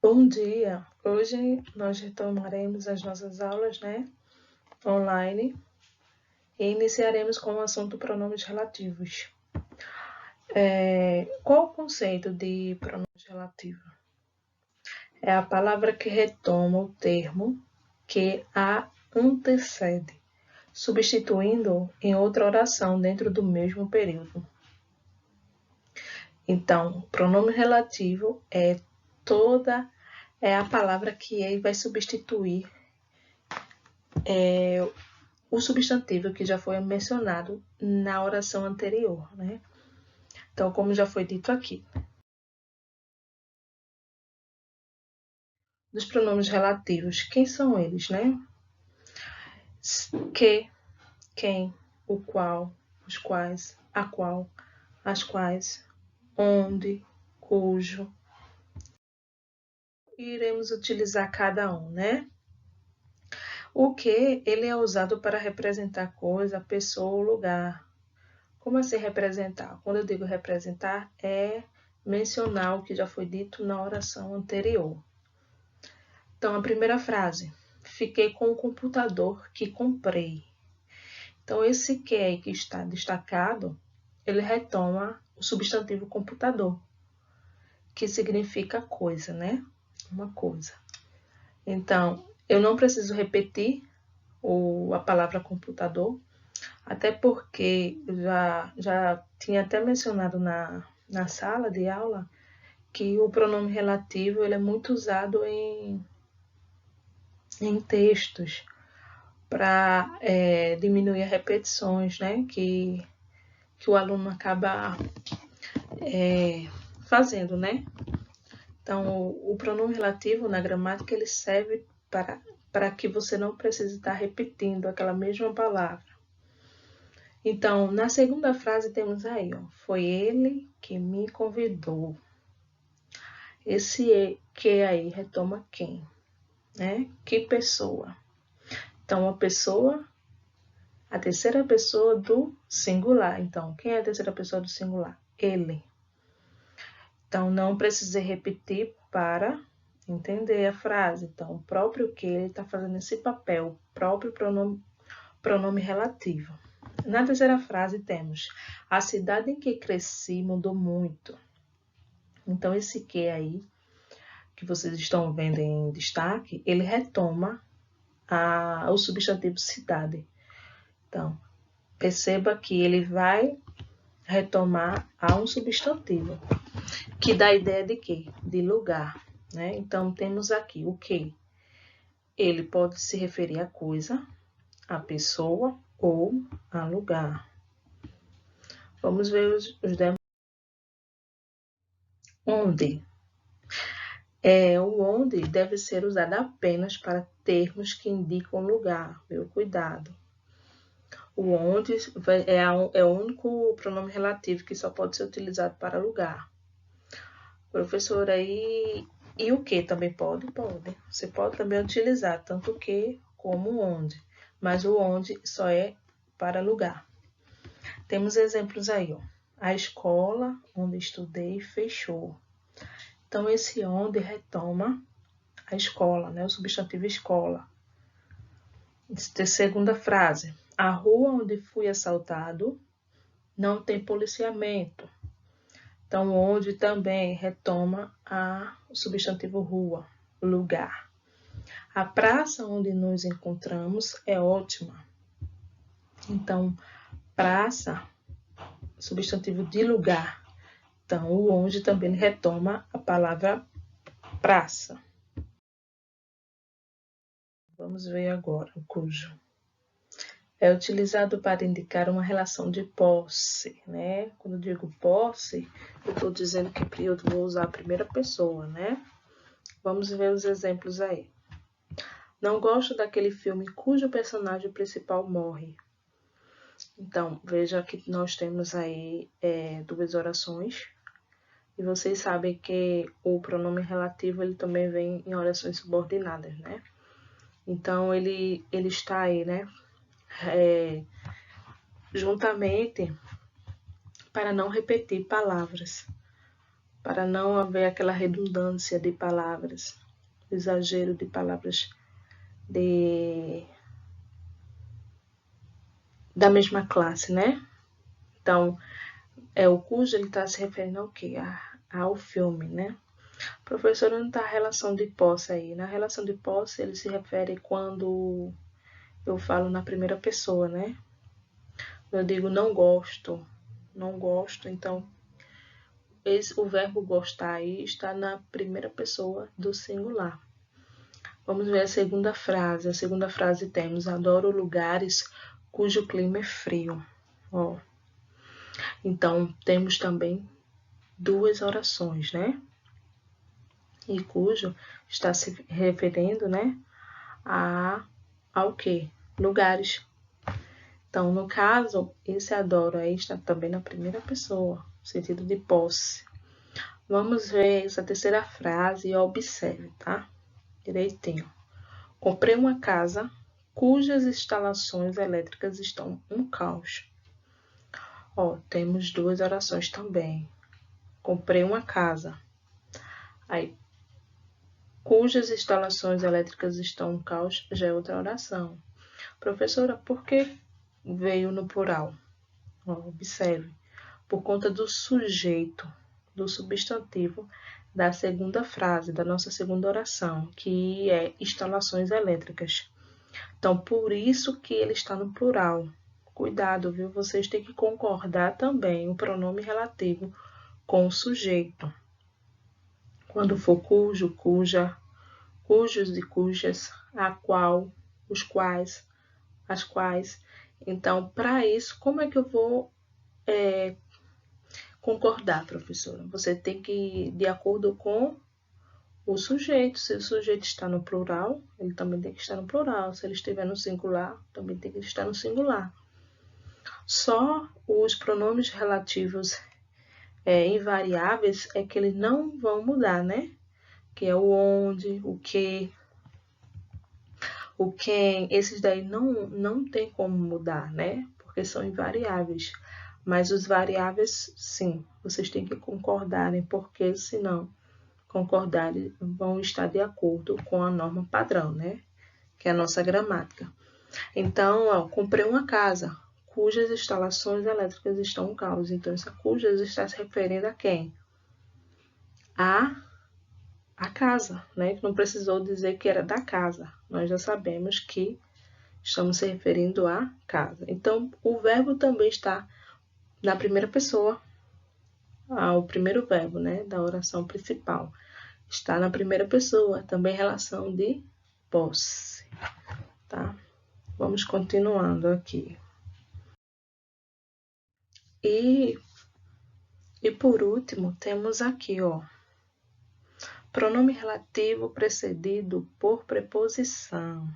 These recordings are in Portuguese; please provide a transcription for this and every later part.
Bom dia! Hoje nós retomaremos as nossas aulas, online, e iniciaremos com o assunto pronomes relativos. Qual o conceito de pronomes relativos? É a palavra que retoma o termo que a antecede, substituindo em outra oração dentro do mesmo período. Então, pronome relativo é a palavra que vai substituir o substantivo que já foi mencionado na oração anterior, né? Então, como já foi dito aqui. Dos pronomes relativos, quem são eles, né? Que, quem, o qual, os quais, a qual, as quais, onde, cujo. Iremos utilizar cada um, né? O que, ele é usado para representar coisa, pessoa ou lugar. Como assim representar? Quando eu digo representar, é mencionar o que já foi dito na oração anterior. Então, a primeira frase. Fiquei com o computador que comprei. Então, esse que aí que está destacado, ele retoma o substantivo computador, que significa coisa, né? Uma coisa. Então, eu não preciso repetir a palavra computador, até porque já tinha até mencionado na sala de aula que o pronome relativo ele é muito usado em textos para diminuir as repetições, né? Que o aluno acaba fazendo, né? Então, o pronome relativo na gramática ele serve para que você não precise estar repetindo aquela mesma palavra. Então, na segunda frase temos aí, ó, foi ele que me convidou. Esse que aí retoma quem, né? Que pessoa? Então, a pessoa, a terceira pessoa do singular. Então, quem é a terceira pessoa do singular? Ele. Então, não precisei repetir para entender a frase. Então, o próprio que ele está fazendo esse papel, o próprio pronome relativo. Na terceira frase temos, a cidade em que cresci mudou muito. Então, esse que aí, que vocês estão vendo em destaque, ele retoma o substantivo cidade. Então, perceba que ele vai retomar a um substantivo, que dá a ideia de quê? De lugar, né? Então, temos aqui o que? Ele pode se referir a coisa, a pessoa ou a lugar. Vamos ver os demais. Onde? O onde deve ser usado apenas para termos que indicam lugar, meu cuidado. O onde é o único pronome relativo que só pode ser utilizado para lugar. Professor, aí e o que também pode? Pode. Você pode também utilizar tanto o que como o onde, mas o onde só é para lugar. Temos exemplos aí, ó. A escola onde estudei fechou. Então, esse onde retoma a escola, né? O substantivo escola. Segunda frase. A rua onde fui assaltado não tem policiamento. Então, onde também retoma o substantivo rua, lugar. A praça onde nos encontramos é ótima. Então, praça, substantivo de lugar. Então, o onde também retoma a palavra praça. Vamos ver agora o cujo. É utilizado para indicar uma relação de posse, né? Quando eu digo posse, eu estou dizendo que eu vou usar a primeira pessoa, né? Vamos ver os exemplos aí. Não gosto daquele filme cujo personagem principal morre. Então, veja que nós temos aí duas orações. E vocês sabem que o pronome relativo ele também vem em orações subordinadas, né? Então, ele está aí, né? Juntamente para não repetir palavras. para não haver aquela redundância de palavras, exagero de palavras da mesma classe, né? Então, o cujo ele está se referindo ao quê? Ao filme, né? Professor, onde está a relação de posse aí? Na relação de posse, ele se refere quando eu falo na primeira pessoa, né? Eu digo não gosto, então o verbo gostar aí está na primeira pessoa do singular. Vamos ver a segunda frase. A segunda frase temos: adoro lugares cujo clima é frio. Ó. Então, temos também duas orações, né? E cujo está se referindo, né, ao quê? Lugares. Então, no caso, esse adoro aí está também na primeira pessoa, sentido de posse. Vamos ver essa terceira frase e observe, tá? Direitinho. Comprei uma casa cujas instalações elétricas estão um caos. Ó, temos duas orações também. Comprei uma casa. Aí, cujas instalações elétricas estão um caos, já é outra oração. Professora, por que veio no plural? Ó, observe. Por conta do sujeito, do substantivo da segunda frase, da nossa segunda oração, que é instalações elétricas. Então, por isso que ele está no plural. Cuidado, viu? Vocês têm que concordar também o pronome relativo com o sujeito. Quando for cujo, cuja, cujos e cujas, a qual, os quais, as quais. Então, para isso, como é que eu vou concordar, professora? Você tem que ir de acordo com o sujeito. Se o sujeito está no plural, ele também tem que estar no plural. Se ele estiver no singular, também tem que estar no singular. Só os pronomes relativos invariáveis é que eles não vão mudar, né? Que é o onde, o que, o quem. Esses daí não tem como mudar, né? Porque são invariáveis. Mas os variáveis, sim, vocês têm que concordarem, porque senão concordarem vão estar de acordo com a norma padrão, né? Que é a nossa gramática. Então, ó, comprei uma casa cujas instalações elétricas estão em caos. Então, essa cujas está se referindo a quem? A casa, né? Que não precisou dizer que era da casa. Nós já sabemos que estamos se referindo à casa. Então, o verbo também está na primeira pessoa. O primeiro verbo, né? Da oração principal. Está na primeira pessoa. Também relação de posse, tá? Vamos continuando aqui. E por último, temos aqui, ó, pronome relativo precedido por preposição.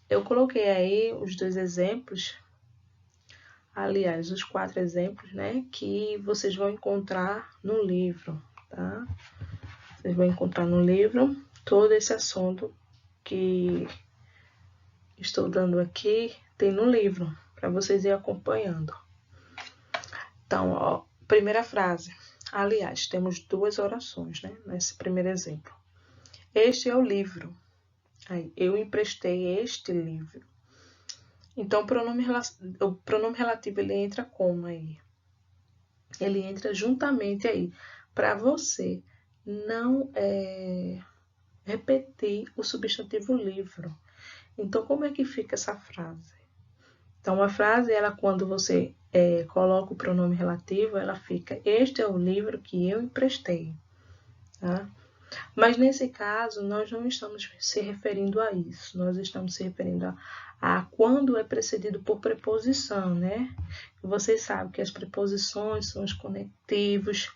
Eu coloquei aí os dois exemplos, aliás, os 4 exemplos, né, que vocês vão encontrar no livro, tá? Vocês vão encontrar no livro todo esse assunto que estou dando aqui, tem no livro, para vocês irem acompanhando. Então, ó, primeira frase. Aliás, temos duas orações, né, nesse primeiro exemplo. Este é o livro. Aí, eu emprestei este livro. Então, o pronome relativo, ele entra como aí? Ele entra juntamente aí, para você não repetir o substantivo livro. Então, como é que fica essa frase? Então, a frase, ela, quando você coloca o pronome relativo, ela fica: este é o livro que eu emprestei. Tá? Mas, nesse caso, nós não estamos se referindo a isso. Nós estamos se referindo a quando é precedido por preposição, né? Vocês sabem que as preposições são os conectivos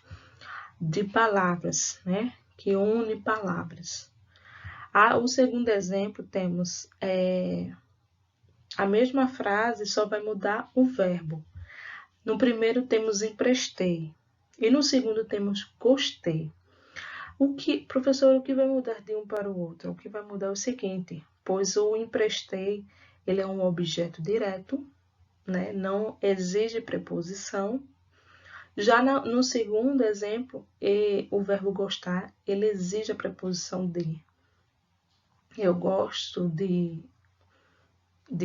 de palavras, né? Que une palavras. O segundo exemplo, temos a mesma frase, só vai mudar o verbo. No primeiro temos emprestei e no segundo temos gostei. Professor, o que vai mudar de um para o outro? O que vai mudar é o seguinte, pois o emprestei, ele é um objeto direto, né? Não exige preposição. Já no segundo exemplo, o verbo gostar, ele exige a preposição de. Eu gosto de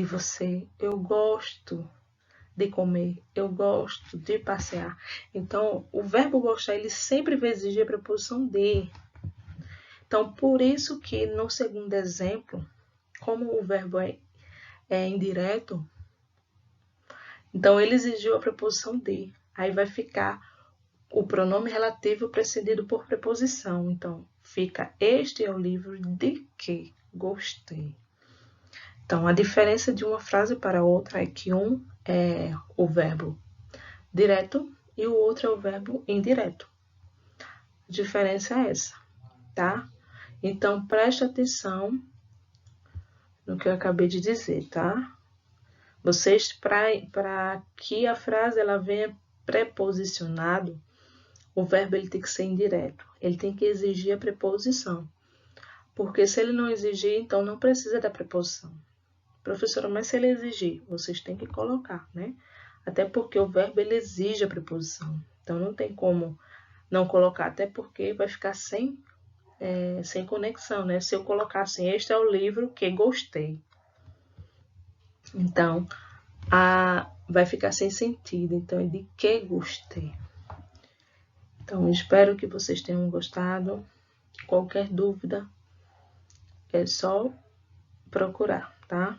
você, eu gosto de comer, eu gosto de passear. Então, o verbo gostar, ele sempre vai exigir a preposição de. Então, por isso que no segundo exemplo, como o verbo é indireto, então ele exigiu a preposição de. Aí vai ficar o pronome relativo precedido por preposição. Então, fica: este é o livro de que gostei. Então, a diferença de uma frase para outra é que um é o verbo direto e o outro é o verbo indireto. A diferença é essa, tá? Então, preste atenção no que eu acabei de dizer, tá? Vocês, para que a frase ela venha preposicionado, o verbo ele tem que ser indireto. Ele tem que exigir a preposição. Porque se ele não exigir, então não precisa da preposição. Professora, mas se ele exigir, vocês têm que colocar, né? Até porque o verbo ele exige a preposição. Então não tem como não colocar, até porque vai ficar sem conexão, né? Se eu colocar assim, este é o livro que gostei. Então, vai ficar sem sentido. Então, é de que gostei. Então, espero que vocês tenham gostado. Qualquer dúvida, é só procurar, tá?